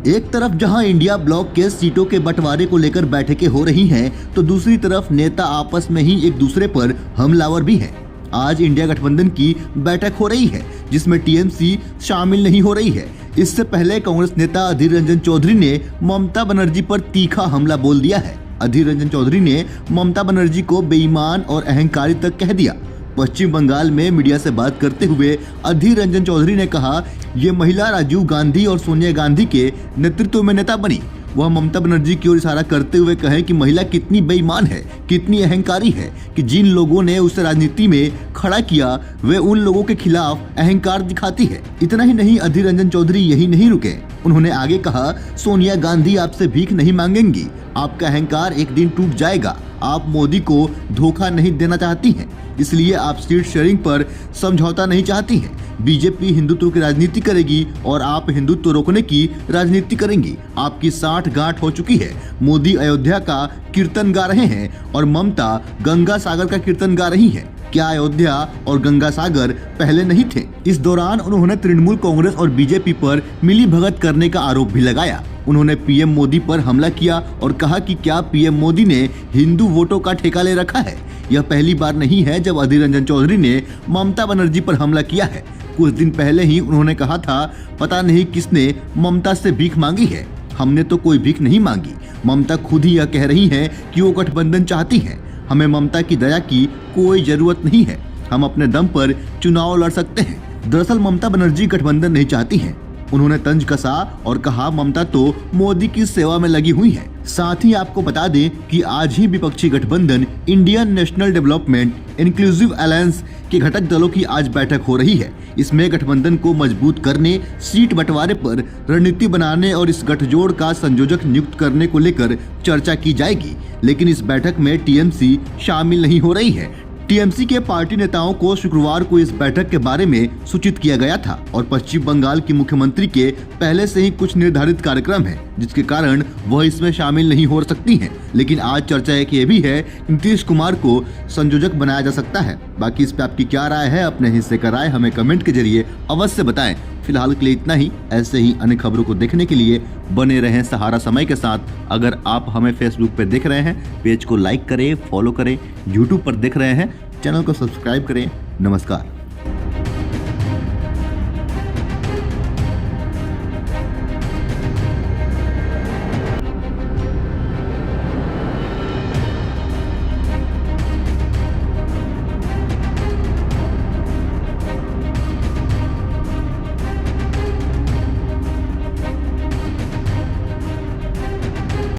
एक तरफ जहां इंडिया ब्लॉक के सीटों के बंटवारे को लेकर बैठकें हो रही हैं, तो दूसरी तरफ नेता आपस में ही एक दूसरे पर हमलावर भी हैं। आज इंडिया गठबंधन की बैठक हो रही है, जिसमें टीएमसी शामिल नहीं हो रही है। इससे पहले कांग्रेस नेता अधीर रंजन चौधरी ने ममता बनर्जी पर तीखा हमला बोल दिया है। अधीर रंजन चौधरी ने ममता बनर्जी को बेईमान और अहंकारी तक कह दिया। पश्चिम बंगाल में मीडिया से बात करते हुए अधीर रंजन चौधरी ने कहा, ये महिला राजीव गांधी और सोनिया गांधी के नेतृत्व में नेता बनी। वह ममता बनर्जी की ओर इशारा करते हुए कहे कि महिला कितनी बेईमान है, कितनी अहंकारी है कि जिन लोगों ने उसे राजनीति में खड़ा किया वे उन लोगों के खिलाफ अहंकार दिखाती है। इतना ही नहीं, अधीर रंजन चौधरी यही नहीं रुके। उन्होंने आगे कहा, सोनिया गांधी आपसे भीख नहीं मांगेंगी, आपका अहंकार एक दिन टूट जाएगा। आप मोदी को धोखा नहीं देना चाहती हैं, इसलिए आप सीट शेयरिंग पर समझौता नहीं चाहती हैं। बीजेपी हिंदुत्व की राजनीति करेगी और आप हिंदुत्व रोकने की राजनीति करेंगी। आपकी 60 गांठ हो चुकी है। मोदी अयोध्या का कीर्तन गा रहे हैं और ममता गंगा सागर का कीर्तन गा रही है। क्या अयोध्या और गंगा सागर पहले नहीं थे? इस दौरान उन्होंने तृणमूल कांग्रेस और बीजेपी पर मिली भगत करने का आरोप भी लगाया। उन्होंने पीएम मोदी पर हमला किया और कहा कि क्या पीएम मोदी ने हिंदू वोटों का ठेका ले रखा है? यह पहली बार नहीं है जब अधीर रंजन चौधरी ने ममता बनर्जी पर हमला किया है। कुछ दिन पहले ही उन्होंने कहा था, पता नहीं किसने ममता से भीख मांगी है, हमने तो कोई भीख नहीं मांगी। ममता खुद ही यह कह रही हैं कि वो गठबंधन चाहती हैं। हमें ममता की दया की कोई जरूरत नहीं है, हम अपने दम पर चुनाव लड़ सकते हैं। दरअसल ममता बनर्जी गठबंधन नहीं चाहती हैं। उन्होंने तंज कसा और कहा, ममता तो मोदी की सेवा में लगी हुई है। साथ ही आपको बता दें कि आज ही विपक्षी गठबंधन Indian national development inclusive alliance के घटक दलों की आज बैठक हो रही है। इसमें गठबंधन को मजबूत करने, सीट बंटवारे पर रणनीति बनाने और इस गठजोड़ का संयोजक नियुक्त करने को लेकर चर्चा की जाएगी। लेकिन इस बैठक में टीएमसी शामिल नहीं हो रही है। टीएमसी के पार्टी नेताओं को शुक्रवार को इस बैठक के बारे में सूचित किया गया था और पश्चिम बंगाल की मुख्यमंत्री के पहले से ही कुछ निर्धारित कार्यक्रम है, जिसके कारण वह इसमें शामिल नहीं हो सकती हैं। लेकिन आज चर्चा एक ये भी है कि नीतीश कुमार को संयोजक बनाया जा सकता है। बाकी इस पे आपकी क्या राय है? अपने हिस्से का राय हमें कमेंट के जरिए अवश्य बताएं। फिलहाल के लिए इतना ही। ऐसे ही अन्य खबरों को देखने के लिए बने रहें सहारा समय के साथ। अगर आप हमें फेसबुक पे देख रहे हैं, पेज को लाइक करें, फॉलो करें। यूट्यूब पर देख रहे हैं, चैनल को सब्सक्राइब करें। नमस्कार।